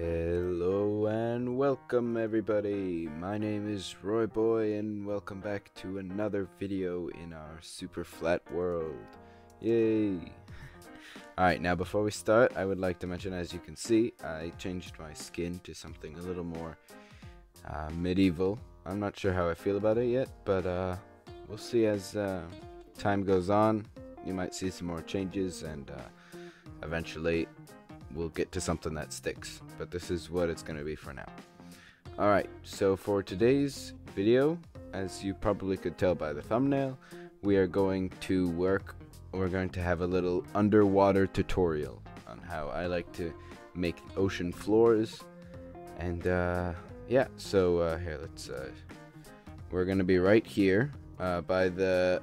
Hello and welcome everybody. My name is Roy Boy and welcome back to another video in our super flat world. Yay! Alright, now before we start, I would like to mention, as you can see, I changed my skin to something a little more medieval. I'm not sure how I feel about it yet, but we'll see as time goes on. You might see some more changes and eventually we'll get to something that sticks, but this is what it's going to be for now. Alright, so for today's video, as you probably could tell by the thumbnail, we're going to have a little underwater tutorial on how I like to make ocean floors. And yeah, so here, we're going to be right here by the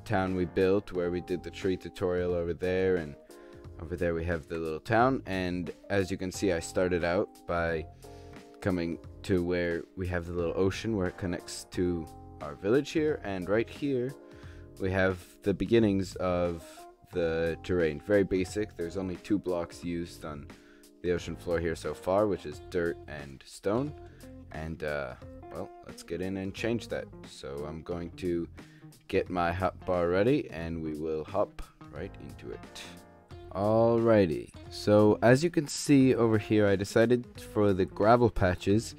town we built where we did the tree tutorial over there, and over there we have the little town. And as you can see, I started out by coming to where we have the little ocean where it connects to our village here, and right here we have the beginnings of the terrain. Very basic. There's only 2 blocks used on the ocean floor here so far, which is dirt and stone. And well, let's get in and change that. So I'm going to get my hotbar ready and we will hop right into it. Alrighty, so as you can see over here, I decided for the gravel patches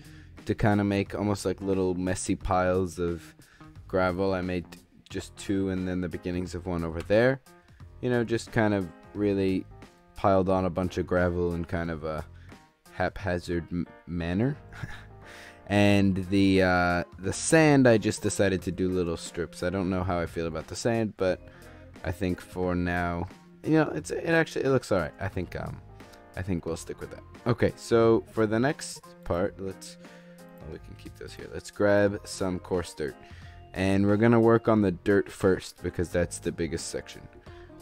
to kind of make almost like little messy piles of gravel. I made just 2 and then the beginnings of one over there. You know, just kind of really piled on a bunch of gravel in kind of a haphazard manner. And the sand, I just decided to do little strips. I don't know how I feel about the sand, but I think for now, you know, it looks alright. I think we'll stick with that. Okay, so for the next part, we can keep those here. Let's grab some coarse dirt, and we're gonna work on the dirt first because that's the biggest section.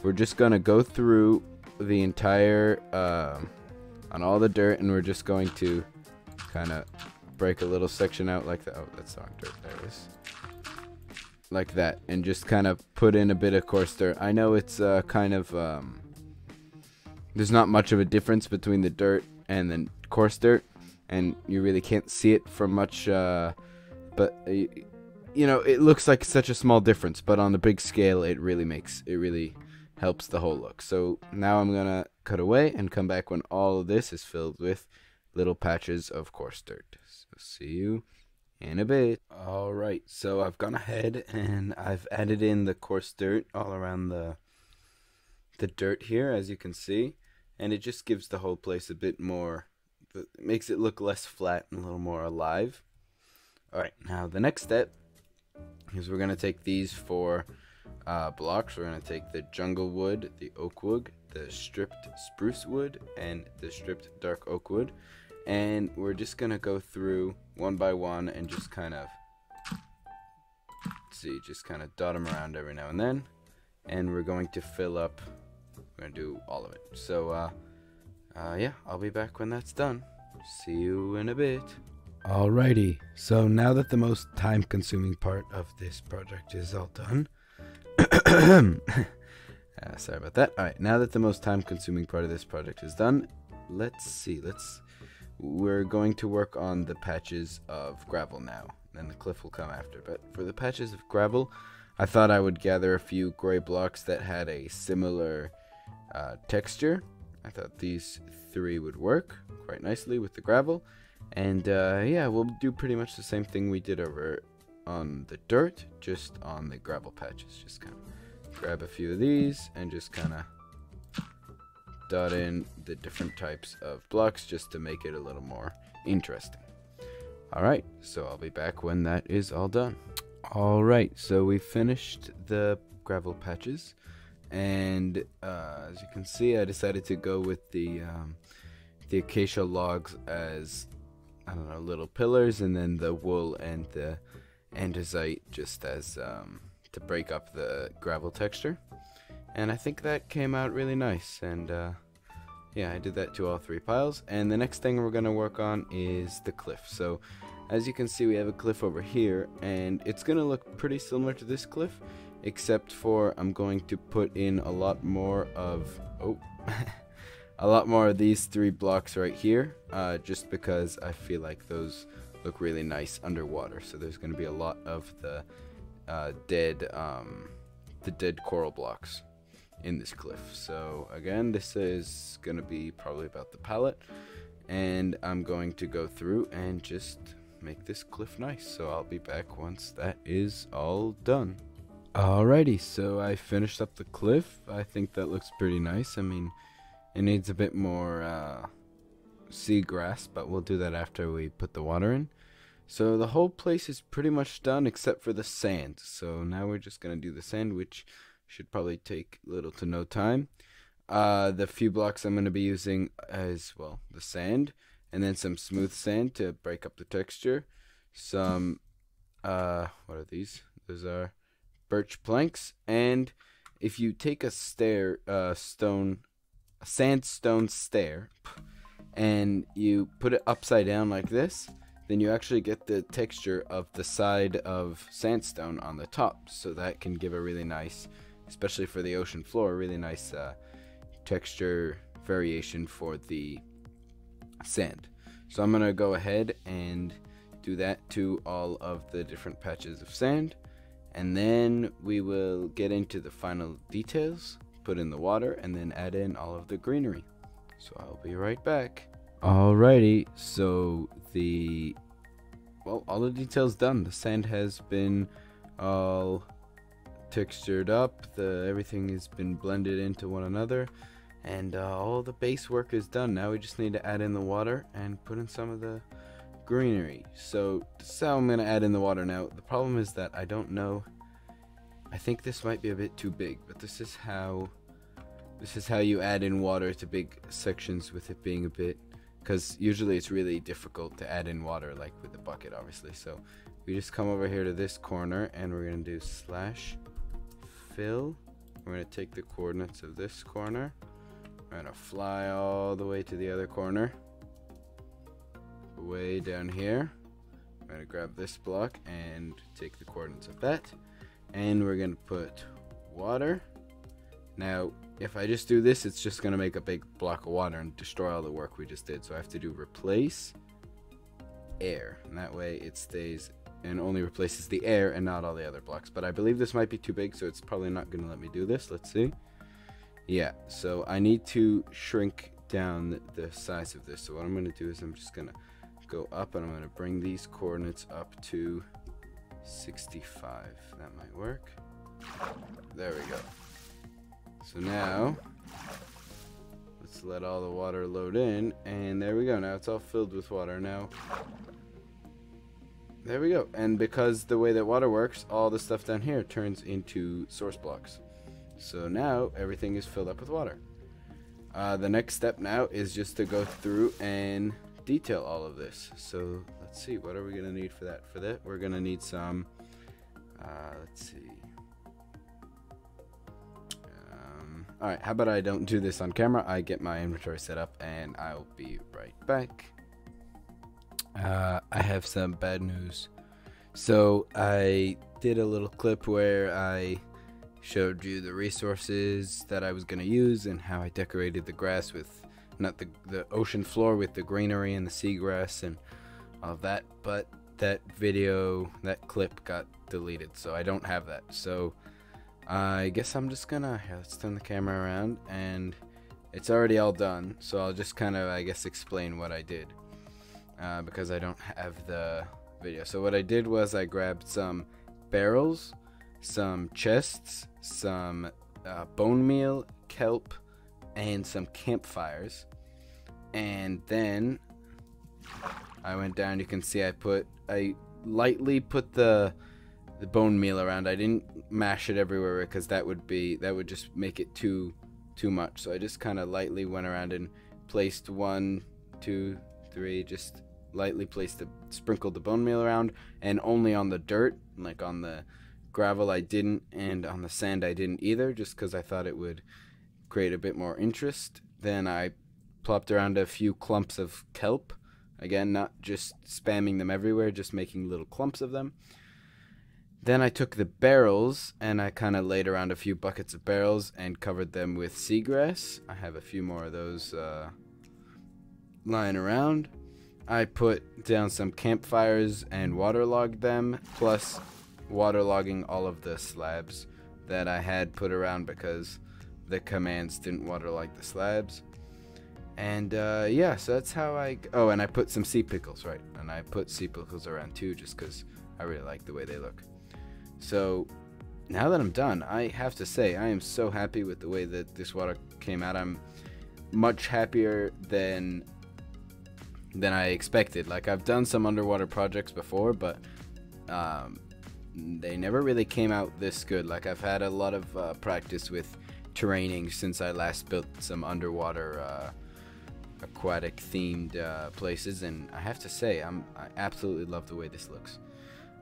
We're just gonna go through the entire on all the dirt, and we're just going to kind of break a little section out like that. Oh, that's not dirt. There it is. Like that, and just kind of put in a bit of coarse dirt. I know it's kind of there's not much of a difference between the dirt and the coarse dirt, and you really can't see it from much, but you know, it looks like such a small difference, but on the big scale it really helps the whole look. So now I'm gonna cut away and come back when all of this is filled with little patches of coarse dirt. So see you in a bit. Alright, so I've gone ahead and I've added in the coarse dirt all around the dirt here, as you can see, and it just gives the whole place a bit more, it makes it look less flat and a little more alive. Alright, now the next step is we're going to take these 4 blocks. We're going to take the jungle wood, the oak wood, the stripped spruce wood, and the stripped dark oak wood. And we're just going to go through one by one and just kind of, just kind of dot them around every now and then. And we're going to fill up, we're going to do all of it. So, yeah, I'll be back when that's done. See you in a bit. Alrighty, so now that the most time-consuming part of this project is all done, sorry about that. Alright, now that the most time-consuming part of this project is done, we're going to work on the patches of gravel now, and the cliff will come after. But for the patches of gravel, I thought I would gather a few gray blocks that had a similar texture. I thought these 3 would work quite nicely with the gravel. And yeah, we'll do pretty much the same thing we did over on the dirt, just on the gravel patches. Just kind of grab a few of these and just kind of dot in the different types of blocks just to make it a little more interesting. Alright, so I'll be back when that is all done. Alright, so we finished the gravel patches, and as you can see, I decided to go with the acacia logs as, I don't know, little pillars, and then the wool and the andesite just as to break up the gravel texture. And I think that came out really nice, and yeah, I did that to all 3 piles. And the next thing we're going to work on is the cliff. So as you can see, we have a cliff over here, and it's going to look pretty similar to this cliff, except for I'm going to put in a lot more of a lot more of these 3 blocks right here, just because I feel like those look really nice underwater. So there's going to be a lot of the dead coral blocks in this cliff. So again, this is going to be probably about the palette, and I'm going to go through and just make this cliff nice. So I'll be back once that is all done. Alrighty, so I finished up the cliff. I think that looks pretty nice. I mean, it needs a bit more seagrass, but we'll do that after we put the water in. So the whole place is pretty much done except for the sand. So now we're just going to do the sand, which should probably take little to no time. The few blocks I'm going to be using as, well, the sand, and then some smooth sand to break up the texture. Some, what are these? Those are birch planks. And if you take a sandstone stair, and you put it upside down like this, then you actually get the texture of the side of sandstone on the top. So that can give a really nice, especially for the ocean floor, really nice texture variation for the sand. So I'm gonna go ahead and do that to all of the different patches of sand, and then we will get into the final details, put in the water, and then add in all of the greenery. So I'll be right back. Alrighty, so all the details done. The sand has been all textured up, everything has been blended into one another, and all the base work is done. Now we just need to add in the water and put in some of the greenery. So this is how I'm going to add in the water. Now the problem is that I don't know, I think this might be a bit too big, but this is how you add in water to big sections with it being a bit, because usually it's really difficult to add in water like with the bucket, obviously. So we just come over here to this corner and we're going to do /fill. We're going to take the coordinates of this corner, we're going to fly all the way to the other corner, way down here. I'm going to grab this block and take the coordinates of that, and we're going to put water. Now if I just do this, it's just going to make a big block of water and destroy all the work we just did. So I have to do replace air, and that way it stays and only replaces the air and not all the other blocks. But I believe this might be too big, so it's probably not going to let me do this. Let's see. Yeah, so I need to shrink down the size of this. So what I'm going to do is I'm just going to go up, and I'm going to bring these coordinates up to 65. That might work. There we go. So now let's let all the water load in, and there we go. Now it's all filled with water. Now there we go. And because the way that water works, all the stuff down here turns into source blocks. So now everything is filled up with water. The next step now is just to go through and detail all of this. So let's see, what are we gonna need for that? For that, we're gonna need some let's see. Alright, how about I don't do this on camera? I get my inventory set up and I'll be right back. I have some bad news. So I did a little clip where I showed you the resources that I was going to use and how I decorated the grass with, not the ocean floor with the greenery and the seagrass and all of that, but that clip got deleted, so I don't have that. So I guess I'm just gonna, let's turn the camera around, and it's already all done, so I'll just kind of, I guess, explain what I did, because I don't have the video. So what I did was I grabbed some barrels, some chests, some bone meal, kelp, and some campfires, and then I went down. You can see I lightly put the bone meal around. I didn't mash it everywhere because that would just make it too much. So I just kind of lightly went around and placed 1, 2, 3, just lightly sprinkled the bone meal around, and only on the dirt, like on the gravel I didn't, and on the sand I didn't either, just because I thought it would create a bit more interest. Then I plopped around a few clumps of kelp, again, not just spamming them everywhere, just making little clumps of them. Then I took the barrels and I kind of laid around a few buckets of barrels and covered them with seagrass. I have a few more of those lying around. I put down some campfires and waterlogged them, plus waterlogging all of the slabs that I had put around because the commands didn't waterlog the slabs. And yeah, so that's how oh, and I put some sea pickles, right? And I put sea pickles around too, just because I really like the way they look. So now that I'm done, I have to say I am so happy with the way that this water came out. I'm much happier than I expected. Like, I've done some underwater projects before, but they never really came out this good. Like, I've had a lot of practice with terraining since I last built some underwater aquatic themed places, and I have to say I absolutely love the way this looks.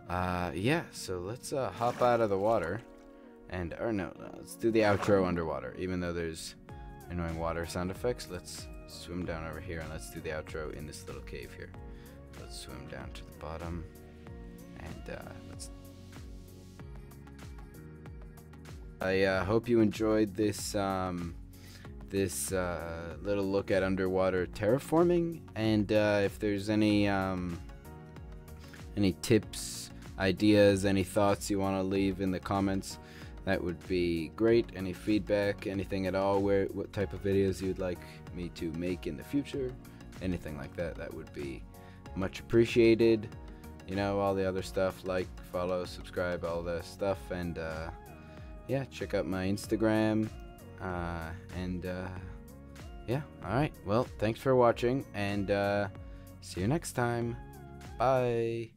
Yeah, so let's hop out of the water, and or no, let's do the outro underwater. Even though there's annoying water sound effects, let's swim down over here and let's do the outro in this little cave here. Let's swim down to the bottom, and let's. I hope you enjoyed this little look at underwater terraforming, and if there's any tips, ideas, any thoughts you want to leave in the comments, that would be great. Any feedback, anything at all, what type of videos you'd like me to make in the future, anything like that, that would be much appreciated. You know, all the other stuff, like, follow, subscribe, all that stuff, and yeah, check out my Instagram, and yeah, alright, well, thanks for watching, and see you next time. Bye.